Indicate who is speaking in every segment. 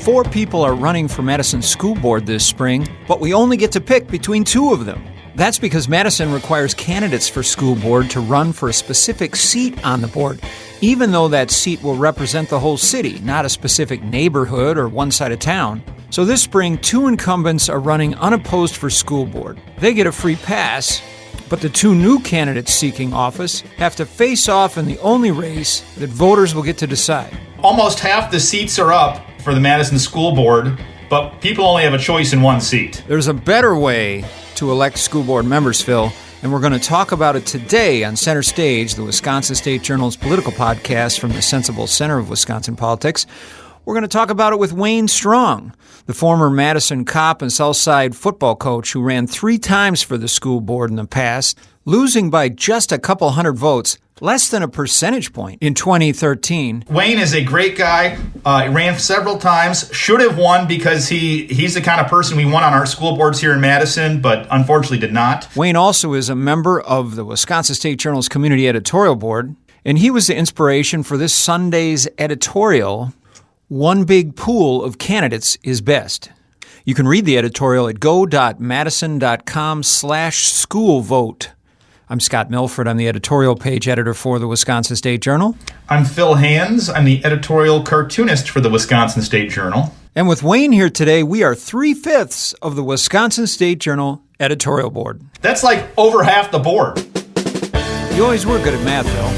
Speaker 1: 4 people are running for Madison School Board this spring, but we only get to pick between 2 of them. That's because Madison requires candidates for school board to run for a specific seat on the board, even though that seat will represent the whole city, not a specific neighborhood or one side of town. So this spring, 2 incumbents are running unopposed for school board. They get a free pass, but the 2 new candidates seeking office have to face off in the only race that voters will get to decide.
Speaker 2: Almost half the seats are up for the Madison School Board, but people only have a choice in 1 seat.
Speaker 1: There's a better way to elect school board members, Phil, and we're going to talk about it today on Center Stage, the Wisconsin State Journal's political podcast from the sensible center of Wisconsin politics. We're going to talk about it with Wayne Strong, the former Madison cop and Southside football coach who ran 3 times for the school board in the past, losing by just a couple hundred votes, less than a percentage point in 2013.
Speaker 2: Wayne is a great guy. He ran several times. Should have won because he's the kind of person we want on our school boards here in Madison, but unfortunately did not.
Speaker 1: Wayne also is a member of the Wisconsin State Journal's community editorial board, and he was the inspiration for this Sunday's editorial, "One Big Pool of Candidates is Best." You can read the editorial at go.madison.com/schoolvote. I'm Scott Milfred. I'm the editorial page editor for the Wisconsin State Journal.
Speaker 2: I'm Phil Hands. I'm the editorial cartoonist for the Wisconsin State Journal.
Speaker 1: And with Wayne here today, we are 3/5 of the Wisconsin State Journal editorial board.
Speaker 2: That's like over half the board.
Speaker 1: You always were good at math, Phil.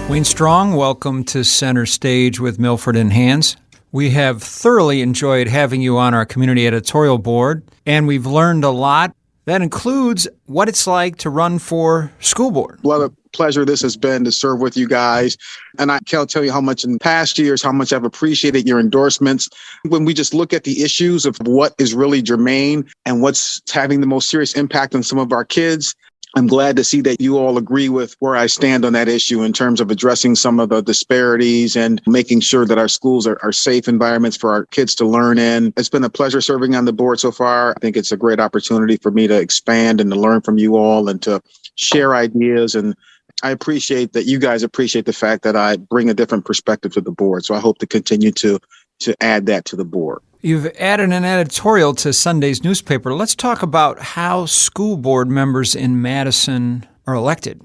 Speaker 1: Wayne Strong, welcome to Center Stage with Milfred and Hands. We have thoroughly enjoyed having you on our community editorial board, and we've learned a lot. That includes what it's like to run for school board.
Speaker 3: What a pleasure this has been to serve with you guys. And I can't tell you how much in past years, how much I've appreciated your endorsements. When we just look at the issues of what is really germane and what's having the most serious impact on some of our kids, I'm glad to see that you all agree with where I stand on that issue in terms of addressing some of the disparities and making sure that our schools are safe environments for our kids to learn in. It's been a pleasure serving on the board so far. I think it's a great opportunity for me to expand and to learn from you all and to share ideas. And I appreciate that you guys appreciate the fact that I bring a different perspective to the board. So I hope to continue to add that to the board.
Speaker 1: You've added an editorial to Sunday's newspaper. Let's talk about how school board members in Madison are elected.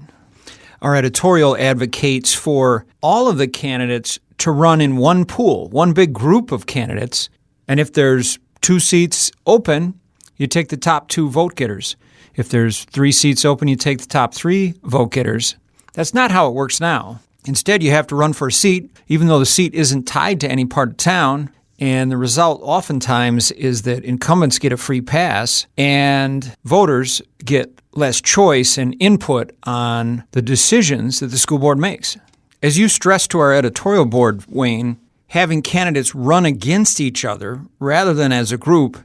Speaker 1: Our editorial advocates for all of the candidates to run in one pool, one big group of candidates. And if there's 2 seats open, you take the top 2 vote getters. If there's 3 seats open, you take the top 3 vote getters. That's not how it works now. Instead, you have to run for a seat, even though the seat isn't tied to any part of town. And the result oftentimes is that incumbents get a free pass and voters get less choice and input on the decisions that the school board makes. As you stressed to our editorial board, Wayne, having candidates run against each other rather than as a group,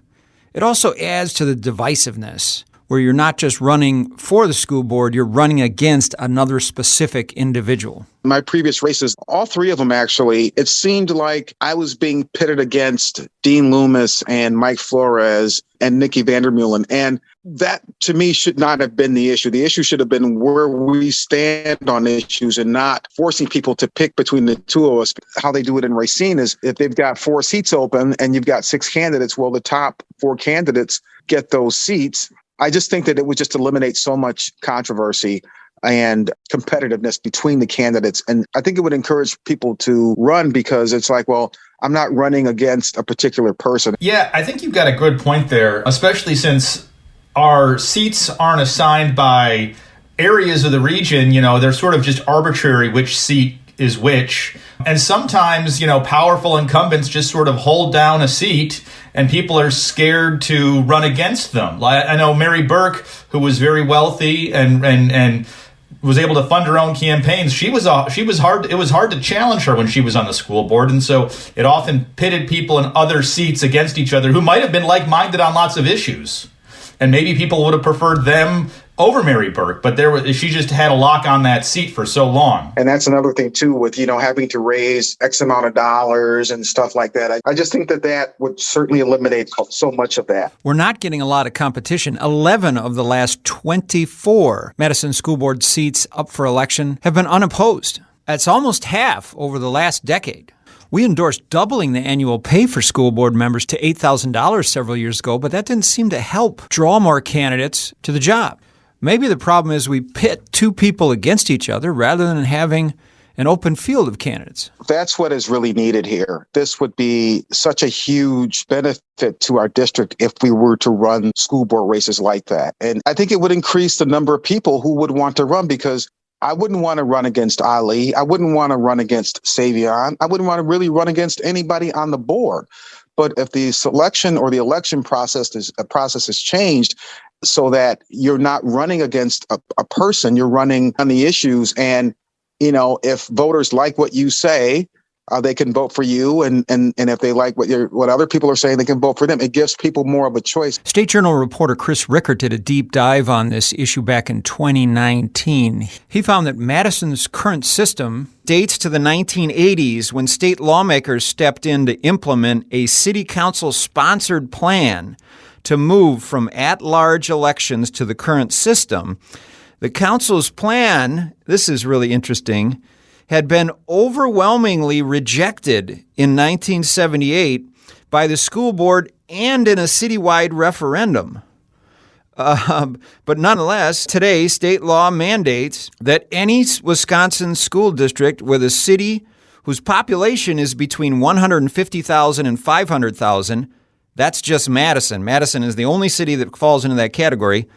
Speaker 1: it also adds to the divisiveness, where you're not just running for the school board, you're running against another specific individual.
Speaker 3: My previous races, all 3 of them actually, it seemed like I was being pitted against Dean Loomis and Mike Flores and Nikki Vandermeulen. And that, to me, should not have been the issue. The issue should have been where we stand on issues and not forcing people to pick between the 2 of us. How they do it in Racine is if they've got 4 seats open and you've got 6 candidates, well, the top 4 candidates get those seats. I just think that it would just eliminate so much controversy and competitiveness between the candidates. And I think it would encourage people to run because it's like, well, I'm not running against a particular person.
Speaker 2: Yeah, I think you've got a good point there, especially since our seats aren't assigned by areas of the region. You know, they're sort of just arbitrary which seat is which. And sometimes, you know, powerful incumbents just sort of hold down a seat and people are scared to run against them. Like, I know Mary Burke, who was very wealthy and was able to fund her own campaigns. It was hard to challenge her when she was on the school board. And so it often pitted people in other seats against each other who might have been like-minded on lots of issues. And maybe people would have preferred them over Mary Burke, but she just had a lock on that seat for so long.
Speaker 3: And that's another thing, too, with, having to raise X amount of dollars and stuff like that. I just think that would certainly eliminate so much of that.
Speaker 1: We're not getting a lot of competition. 11 of the last 24 Madison School Board seats up for election have been unopposed. That's almost half over the last decade. We endorsed doubling the annual pay for school board members to $8,000 several years ago, but that didn't seem to help draw more candidates to the job. Maybe the problem is we pit two people against each other rather than having an open field of candidates.
Speaker 3: That's what is really needed here. This would be such a huge benefit to our district if we were to run school board races like that. And I think it would increase the number of people who would want to run, because I wouldn't want to run against Ali. I wouldn't want to run against Savion. I wouldn't want to really run against anybody on the board. But if the selection or the election process is changed so that you're not running against a person, you're running on the issues. And, if voters like what you say, they can vote for you. And if they like what other people are saying, they can vote for them. It gives people more of a choice.
Speaker 1: State Journal reporter Chris Rickert did a deep dive on this issue back in 2019. He found that Madison's current system dates to the 1980s, when state lawmakers stepped in to implement a city council-sponsored plan to move from at-large elections to the current system. The council's plan, this is really interesting, had been overwhelmingly rejected in 1978 by the school board and in a citywide referendum. But nonetheless, today, state law mandates that any Wisconsin school district with a city whose population is between 150,000 and 500,000, that's just Madison. Madison is the only city that falls into that category.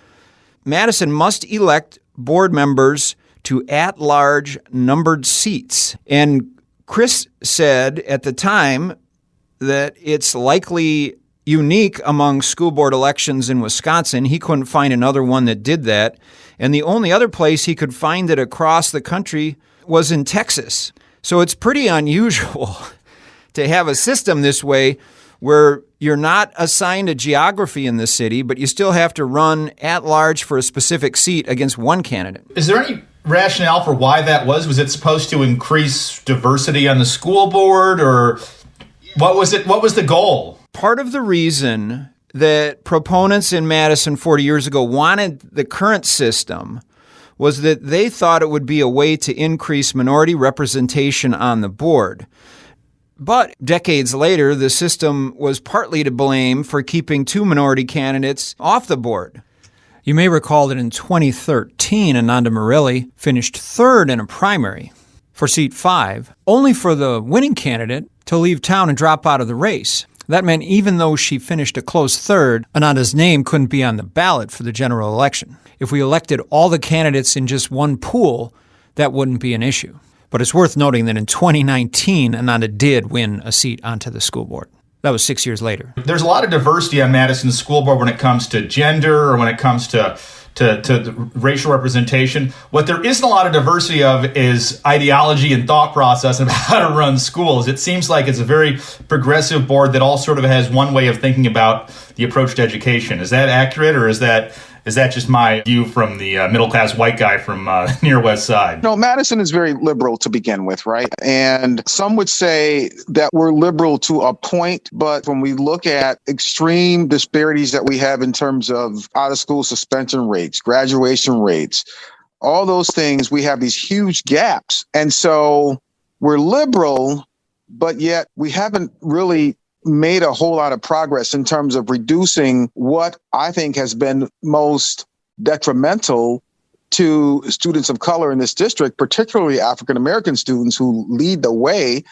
Speaker 1: Madison must elect board members to at-large numbered seats. And Chris said at the time that it's likely unique among school board elections in Wisconsin. He couldn't find another one that did that. And the only other place he could find it across the country was in Texas. So it's pretty unusual to have a system this way where you're not assigned a geography in the city, but you still have to run at large for a specific seat against one candidate.
Speaker 2: Is there any rationale for why that was? Was it supposed to increase diversity on the school board, or what was it? What was the goal?
Speaker 1: Part of the reason that proponents in Madison 40 years ago wanted the current system was that they thought it would be a way to increase minority representation on the board. But decades later, the system was partly to blame for keeping two minority candidates off the board. You may recall that in 2013, Ananda Murilli finished third in a primary for seat 5, only for the winning candidate to leave town and drop out of the race. That meant even though she finished a close third, Ananda's name couldn't be on the ballot for the general election. If we elected all the candidates in just one pool, that wouldn't be an issue. But it's worth noting that in 2019, Ananda did win a seat onto the school board. That was 6 years later.
Speaker 2: There's a lot of diversity on Madison's school board when it comes to gender or when it comes to racial representation. What there isn't a lot of diversity of is ideology and thought process of how to run schools. It seems like it's a very progressive board that all sort of has one way of thinking about the approach to education. Is that accurate, or is that just my view from the middle-class white guy from near West Side?
Speaker 3: No, Madison is very liberal to begin with, right? And some would say that we're liberal to a point, but when we look at extreme disparities that we have in terms of out-of-school suspension rates, graduation rates, all those things, we have these huge gaps. And so we're liberal, but yet we haven't really made a whole lot of progress in terms of reducing what I think has been most detrimental to students of color in this district, particularly African-American students who lead the way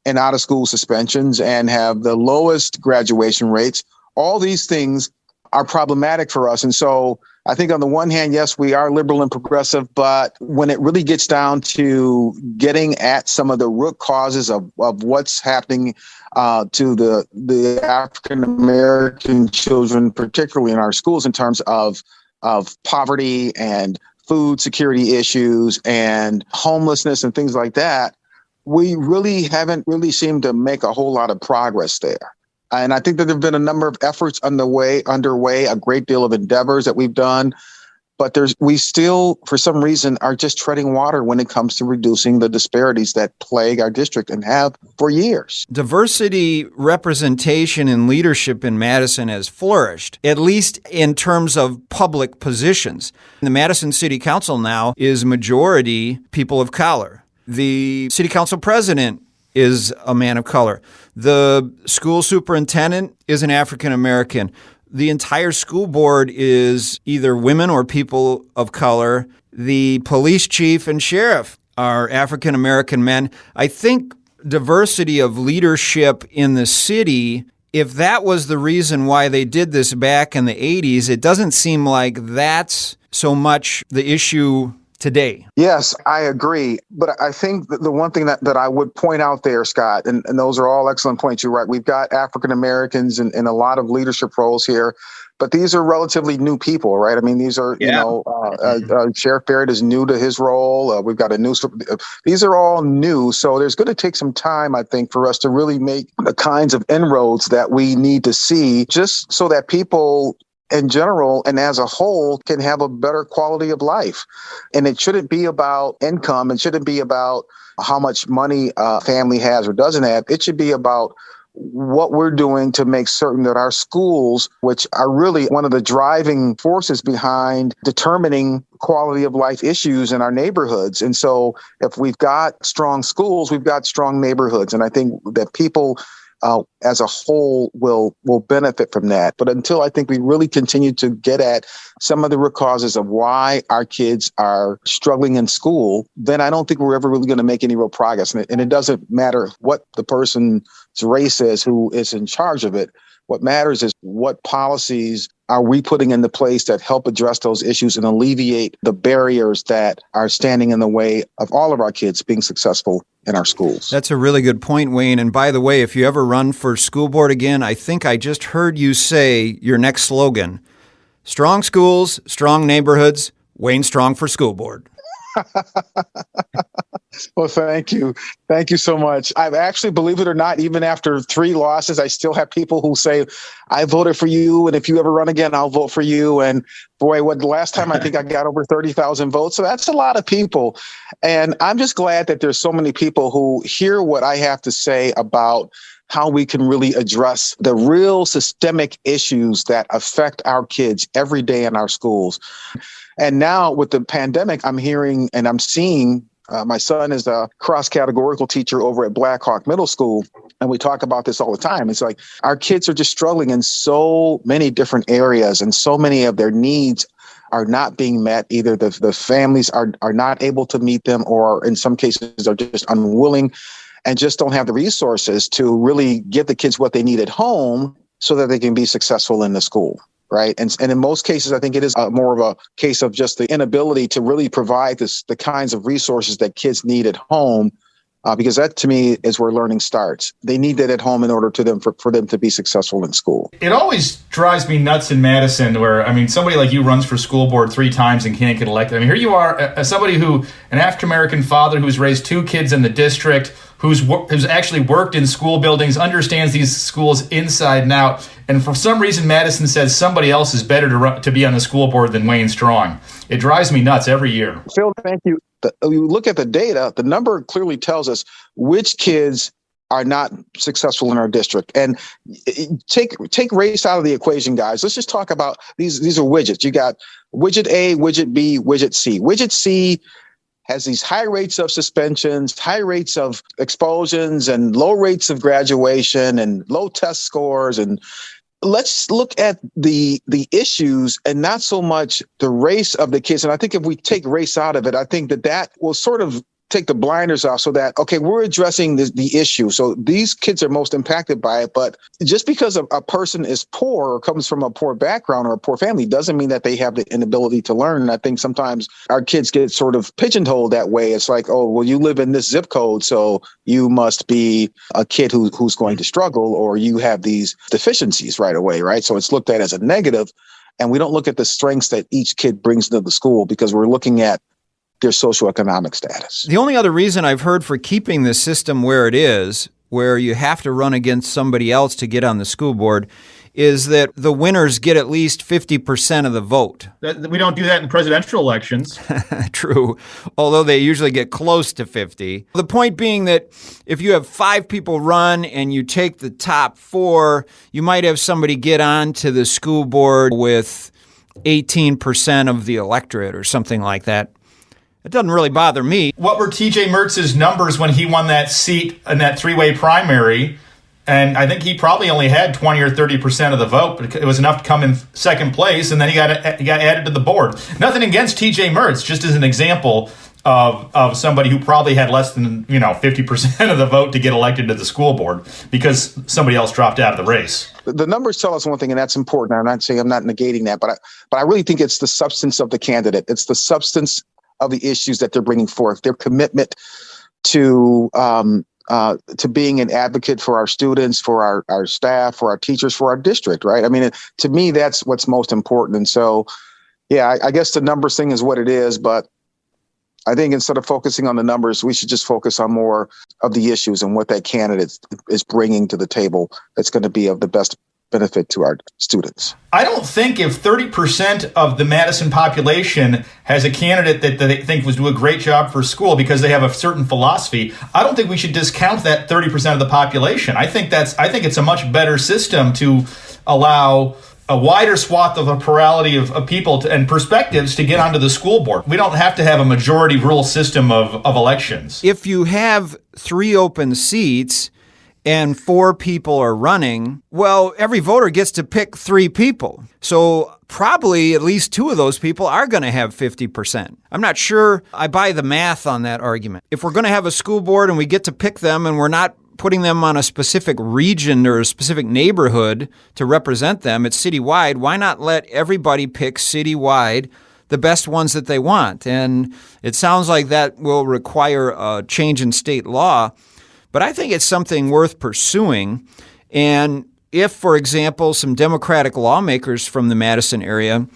Speaker 3: in out-of-school suspensions and have the lowest graduation rates. All these things are problematic for us. And so I think on the one hand, yes, we are liberal and progressive, but when it really gets down to getting at some of the root causes of what's happening to the African-American children, particularly in our schools, in terms of poverty and food security issues and homelessness and things like that, we really haven't really seemed to make a whole lot of progress there. And I think that there have been a number of efforts underway, a great deal of endeavors that we've done. But we still, for some reason, are just treading water when it comes to reducing the disparities that plague our district and have for years.
Speaker 1: Diversity representation and leadership in Madison has flourished, at least in terms of public positions. The Madison City Council now is majority people of color. The city council president is a man of color. The school superintendent is an African American. The entire school board is either women or people of color. The police chief and sheriff are African American men. I think diversity of leadership in the city, if that was the reason why they did this back in the 80s, it doesn't seem like that's so much the issue today.
Speaker 3: Yes, I agree. But I think the one thing that I would point out there, Scott, and those are all excellent points. You're right. We've got African Americans in a lot of leadership roles here, but these are relatively new people, right? I mean, these are, Sheriff Barrett is new to his role. We've got these are all new. So there's going to take some time, I think, for us to really make the kinds of inroads that we need to see, just so that people in general and as a whole can have a better quality of life. And it shouldn't be about income. It shouldn't be about how much money a family has or doesn't have. It should be about what we're doing to make certain that our schools, which are really one of the driving forces behind determining quality of life issues in our neighborhoods. And so if we've got strong schools, we've got strong neighborhoods. And I think that people as a whole will benefit from that. But until I think we really continue to get at some of the root causes of why our kids are struggling in school, then I don't think we're ever really going to make any real progress. And it doesn't matter what the person's race is who is in charge of it. What matters is what policies are we putting into place that help address those issues and alleviate the barriers that are standing in the way of all of our kids being successful in our schools.
Speaker 1: That's a really good point, Wayne. And by the way, if you ever run for school board again, I think I just heard you say your next slogan: strong schools, strong neighborhoods, Wayne Strong for school board.
Speaker 3: Well, thank you. Thank you so much. I've actually, believe it or not, even after 3 losses, I still have people who say, I voted for you, and if you ever run again, I'll vote for you. And boy, the last time I think I got over 30,000 votes. So that's a lot of people. And I'm just glad that there's so many people who hear what I have to say about how we can really address the real systemic issues that affect our kids every day in our schools. And now with the pandemic, I'm hearing and I'm seeing, my son is a cross-categorical teacher over at Black Hawk Middle School, and we talk about this all the time. It's like our kids are just struggling in so many different areas, and so many of their needs are not being met. Either the families are not able to meet them, or in some cases are just unwilling and just don't have the resources to really give the kids what they need at home so that they can be successful in the school. Right. And in most cases, I think it is more of a case of just the inability to really provide the kinds of resources that kids need at home, because that, to me, is where learning starts. They need that at home in order for them to be successful in school.
Speaker 2: It always drives me nuts in Madison where, I mean, somebody like you runs for school board 3 times and can't get elected. I mean, here you are, as somebody an African-American father who's raised 2 kids in the district, who's actually worked in school buildings, understands these schools inside and out. And for some reason, Madison says somebody else is better to be on the school board than Wayne Strong. It drives me nuts every year.
Speaker 3: Phil, thank you. You look at the data, the number clearly tells us which kids are not successful in our district. And take race out of the equation, guys. Let's just talk about these are widgets. You got widget A, widget B, widget C. Widget C has these high rates of suspensions, high rates of expulsions, and low rates of graduation and low test scores. And let's look at the issues and not so much the race of the kids. And I think if we take race out of it, I think that will sort of take the blinders off so that, okay, we're addressing the issue. So these kids are most impacted by it. But just because a person is poor or comes from a poor background or a poor family doesn't mean that they have the inability to learn. And I think sometimes our kids get sort of pigeonholed that way. It's like, oh, well, you live in this zip code, so you must be a kid who's going to struggle, or you have these deficiencies right away, right? So it's looked at as a negative, and we don't look at the strengths that each kid brings to the school because we're looking at their socioeconomic status.
Speaker 1: The only other reason I've heard for keeping the system where it is, where you have to run against somebody else to get on the school board, is that the winners get at least 50% of the vote.
Speaker 2: We don't do that in presidential elections.
Speaker 1: True, although they usually get close to 50. The point being that if you have 5 people run and you take the top 4, you might have somebody get on to the school board with 18% of the electorate or something like that. It doesn't really bother me.
Speaker 2: What were TJ Mertz's numbers when he won that seat in that 3-way primary? And I think he probably only had 20 or 30% of the vote, but it was enough to come in second place, and then he got added to the board. Nothing against TJ Mertz, just as an example of somebody who probably had less than 50% of the vote to get elected to the school board because somebody else dropped out of the race.
Speaker 3: The numbers tell us one thing, and that's important. I'm not saying, I'm not negating that, but I really think it's the substance of the candidate. It's the substance of the issues that they're bringing forth, their commitment to being an advocate for our students, for our staff, for our teachers, for our district, right? I mean, to me, that's what's most important. And so, yeah, I guess the numbers thing is what it is, but I think instead of focusing on the numbers, we should just focus on more of the issues and what that candidate is bringing to the table that's going to be of the best benefit to our students.
Speaker 2: I don't think if 30% of the Madison population has a candidate that they think was do a great job for school because they have a certain philosophy, I don't think we should discount that 30% of the population. I think it's a much better system to allow a wider swath of a plurality of people and perspectives to get onto the school board. We don't have to have a majority rule system of elections.
Speaker 1: If you have 3 open seats and 4 people are running, well, every voter gets to pick 3 people. So probably at least 2 of those people are going to have 50%. I'm not sure I buy the math on that argument. If we're going to have a school board and we get to pick them and we're not putting them on a specific region or a specific neighborhood to represent them, it's citywide, why not let everybody pick citywide the best ones that they want? And it sounds like that will require a change in state law. But I think it's something worth pursuing. And if, for example, some Democratic lawmakers from the Madison area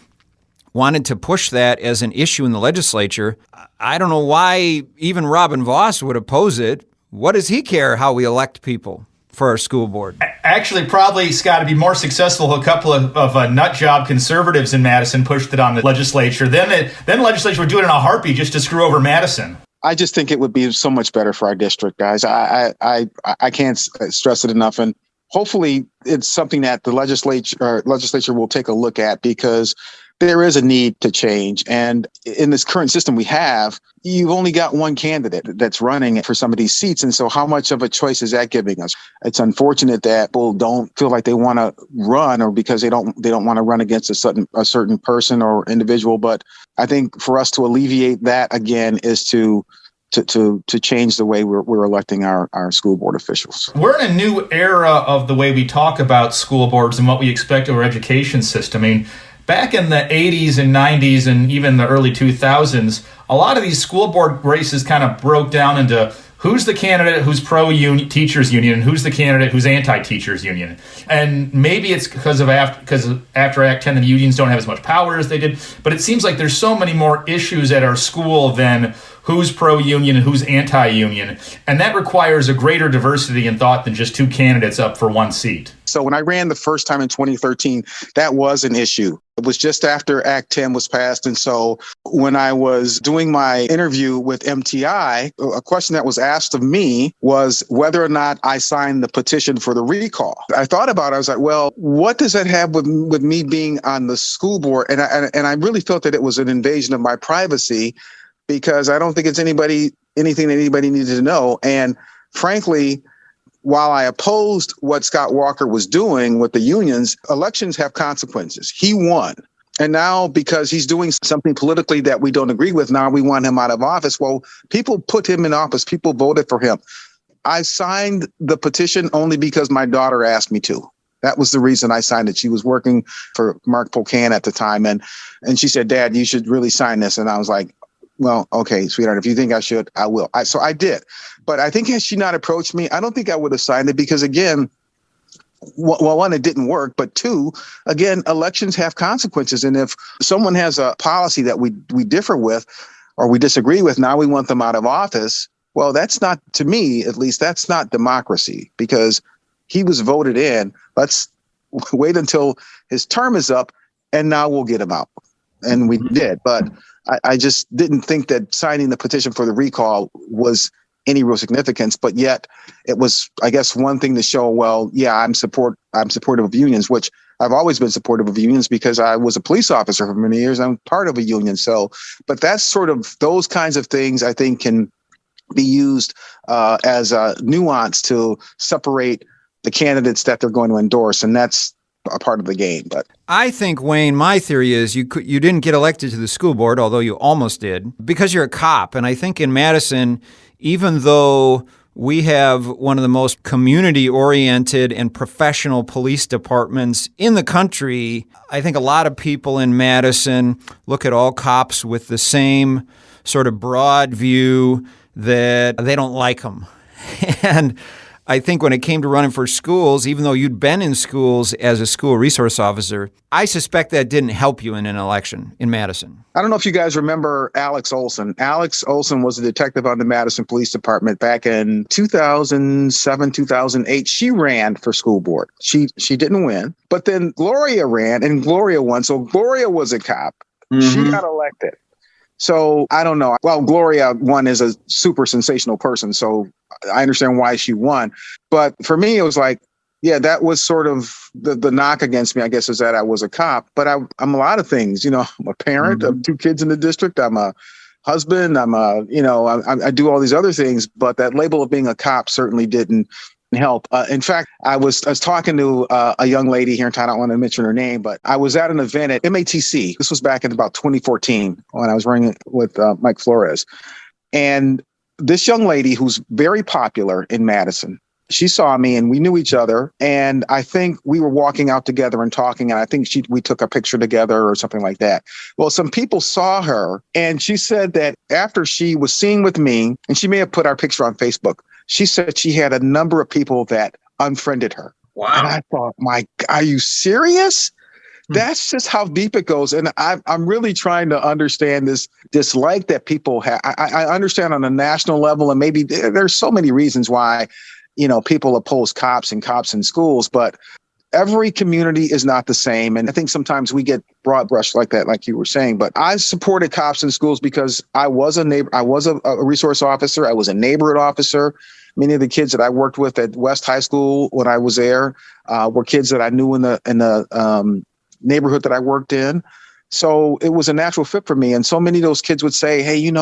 Speaker 1: wanted to push that as an issue in the legislature, I don't know why even Robin Voss would oppose it. What does he care how we elect people for our school board?
Speaker 2: Actually, probably, Scott, to be more successful, a couple of nut job conservatives in Madison pushed it on the legislature. Then the legislature would do it in a heartbeat just to screw over Madison.
Speaker 3: I just think it would be so much better for our district, guys. I can't stress it enough. And hopefully it's something that the legislature will take a look at, because there is a need to change. And in this current system we have, you've only got one candidate that's running for some of these seats. And so how much of a choice is that giving us? It's unfortunate that people don't feel like they want to run, or because they don't want to run against a certain person or individual. But I think for us to alleviate that again is to change the way we're electing our school board officials.
Speaker 2: We're in a new era of the way we talk about school boards and what we expect of our education system. I mean, back in the 80s and 90s and even the early 2000s, a lot of these school board races kind of broke down into who's the candidate who's pro-teachers union and who's the candidate who's anti-teachers union. And maybe it's because after Act 10, the unions don't have as much power as they did. But it seems like there's so many more issues at our school than who's pro-union and who's anti-union. And that requires a greater diversity in thought than just 2 candidates up for 1 seat.
Speaker 3: So when I ran the first time in 2013, that was an issue. It was just after Act 10 was passed. And so when I was doing my interview with MTI, a question that was asked of me was whether or not I signed the petition for the recall. I thought about it. I was like, well, what does that have with me being on the school board? And I really felt that it was an invasion of my privacy, because I don't think it's anything that anybody needed to know. And frankly, while I opposed what Scott Walker was doing with the unions, elections have consequences. He won. And now, because he's doing something politically that we don't agree with, now we want him out of office. Well, people put him in office. People voted for him. I signed the petition only because my daughter asked me to. That was the reason I signed it. She was working for Mark Polkan at the time. And she said, Dad, you should really sign this. And I was like, well, okay, sweetheart, if you think I should, I will. So I did. But I think had she not approached me, I don't think I would have signed it, because, again, well, 1, it didn't work. But 2, again, elections have consequences. And if someone has a policy that we differ with or we disagree with, now we want them out of office. Well, that's not, to me, at least, that's not democracy, because he was voted in. Let's wait until his term is up, and now we'll get him out. And we did. But I just didn't think that signing the petition for the recall was any real significance. But yet it was, I guess, one thing to show, well, yeah, I'm supportive of unions, which I've always been supportive of unions because I was a police officer for many years. I'm part of a union. So, but that's sort of those kinds of things I think can be used as a nuance to separate the candidates that they're going to endorse. And that's a part of the game. But
Speaker 1: I think, Wayne, my theory is you didn't get elected to the school board, although you almost did, because you're a cop. And I think in Madison, even though we have one of the most community-oriented and professional police departments in the country, I think a lot of people in Madison look at all cops with the same sort of broad view that they don't like them. And I think when it came to running for schools, even though you'd been in schools as a school resource officer, I suspect that didn't help you in an election in Madison.
Speaker 3: I don't know if you guys remember Alex Olson. Alex Olson was a detective on the Madison Police Department back in 2007, 2008. She ran for school board. She didn't win. But then Gloria ran, and Gloria won. So Gloria was a cop. She got elected. So I don't know. Well, Gloria won as a super sensational person, so I understand why she won. But for me, it was like, yeah, that was sort of the knock against me, I guess, is that I was a cop. But I'm a lot of things. You know, I'm a parent of 2 kids in the district. I'm a husband. I do all these other things. But that label of being a cop certainly didn't help. In fact, I was talking to a young lady here in town. I don't want to mention her name, but I was at an event at MATC. This was back in about 2014 when I was running with Mike Flores. And this young lady who's very popular in Madison, she saw me and we knew each other. And I think we were walking out together and talking. And I think we took a picture together or something like that. Well, some people saw her and she said that after she was seen with me, and she may have put our picture on Facebook, she said she had a number of people that unfriended her.
Speaker 2: Wow.
Speaker 3: And I thought, are you serious? That's just how deep it goes. And I'm really trying to understand this dislike that people have. I understand on a national level, and maybe there's so many reasons why, people oppose cops in schools, but every community is not the same. And I think sometimes we get broad brushed like that, like you were saying. But I supported cops in schools because I was a neighbor. I was a resource officer. I was a neighborhood officer. Many of the kids that I worked with at West High School when I was there were kids that I knew in the neighborhood that I worked in. So it was a natural fit for me. And so many of those kids would say, hey,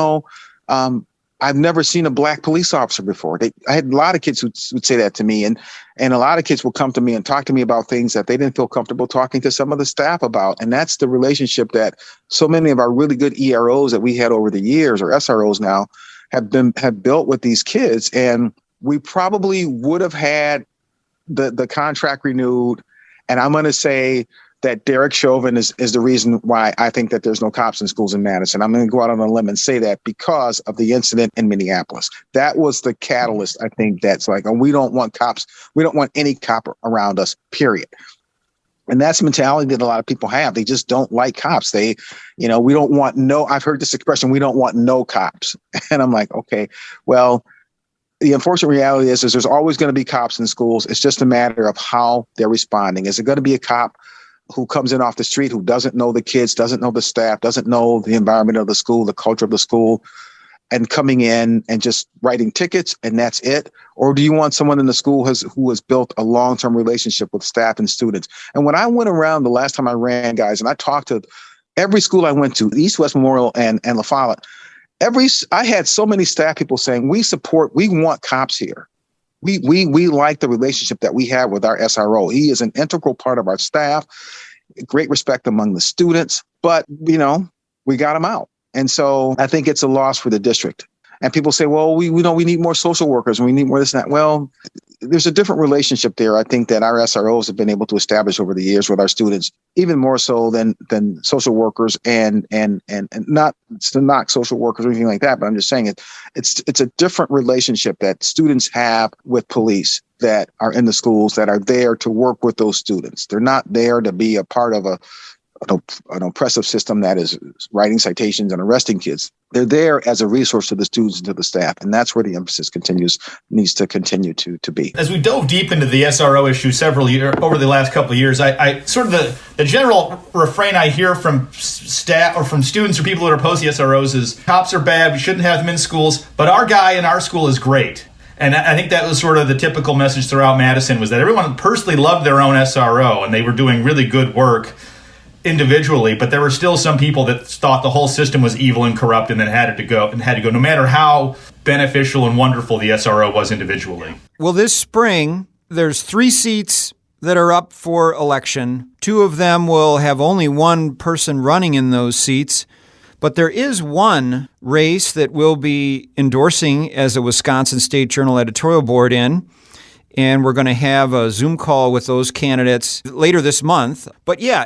Speaker 3: I've never seen a black police officer before. I had a lot of kids who would say that to me. And a lot of kids will come to me and talk to me about things that they didn't feel comfortable talking to some of the staff about. And that's the relationship that so many of our really good EROs that we had over the years, or SROs now, have built with these kids. And we probably would have had the contract renewed. And I'm going to say that Derek Chauvin is the reason why I think that there's no cops in schools in Madison. I'm going to go out on a limb and say that because of the incident in Minneapolis. That was the catalyst, I think, that's like, oh, we don't want cops. We don't want any cop around us, period. And that's the mentality that a lot of people have. They just don't like cops. We don't want I've heard this expression, we don't want no cops. And I'm like, okay, well, the unfortunate reality is there's always going to be cops in schools. It's just a matter of how they're responding. Is it going to be a cop who comes in off the street, who doesn't know the kids, doesn't know the staff, doesn't know the environment of the school, the culture of the school, and coming in and just writing tickets and that's it? Or do you want someone in the school who has built a long-term relationship with staff and students? And when I went around the last time I ran, guys, and I talked to every school I went to, East West Memorial and La Follette, I had so many staff people saying, we want cops here. We like the relationship that we have with our SRO. He is an integral part of our staff, great respect among the students, but we got him out. And so I think it's a loss for the district. And people say, well, we need more social workers and we need more this and that. Well, there's a different relationship there, I think, that our SROs have been able to establish over the years with our students, even more so than social workers and not to knock social workers or anything like that. But I'm just saying it's a different relationship that students have with police that are in the schools that are there to work with those students. They're not there to be a part of an oppressive system that is writing citations and arresting kids. They're there as a resource to the students and to the staff, and that's where the emphasis needs to continue to be.
Speaker 2: As we dove deep into the SRO issue over the last couple of years, I sort of the general refrain I hear from staff or from students or people that are opposed to SROs is cops are bad, we shouldn't have them in schools, but our guy in our school is great. And I think that was sort of the typical message throughout Madison, was that everyone personally loved their own SRO and they were doing really good work individually, but there were still some people that thought the whole system was evil and corrupt and then had to go no matter how beneficial and wonderful the SRO was individually.
Speaker 1: Well, this spring, there's 3 seats that are up for election. 2 of them will have only one person running in those seats. But there is one race that we'll be endorsing as a Wisconsin State Journal editorial board in, and we're going to have a Zoom call with those candidates later this month. But yeah,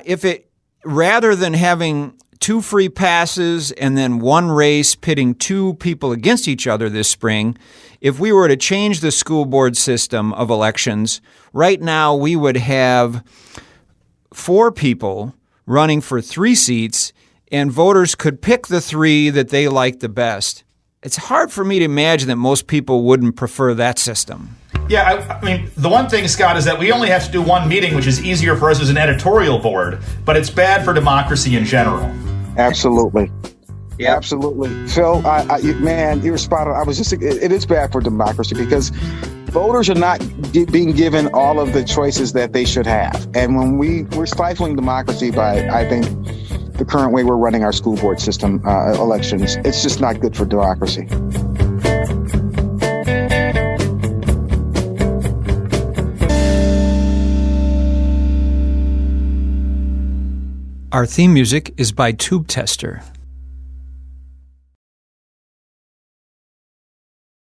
Speaker 1: rather than having 2 free passes and then one race pitting 2 people against each other this spring, if we were to change the school board system of elections, right now we would have 4 people running for 3 seats, and voters could pick the 3 that they like the best. It's hard for me to imagine that most people wouldn't prefer that system.
Speaker 2: Yeah, I mean, the one thing, Scott, is that we only have to do one meeting, which is easier for us as an editorial board, but it's bad for democracy in general.
Speaker 3: Absolutely. Yeah. Absolutely. Phil, man, you're spot on. It is bad for democracy because voters are not being given all of the choices that they should have. And when we're stifling democracy by, I think, the current way we're running our school board system elections, it's just not good for democracy.
Speaker 1: Our theme music is by Tube Tester.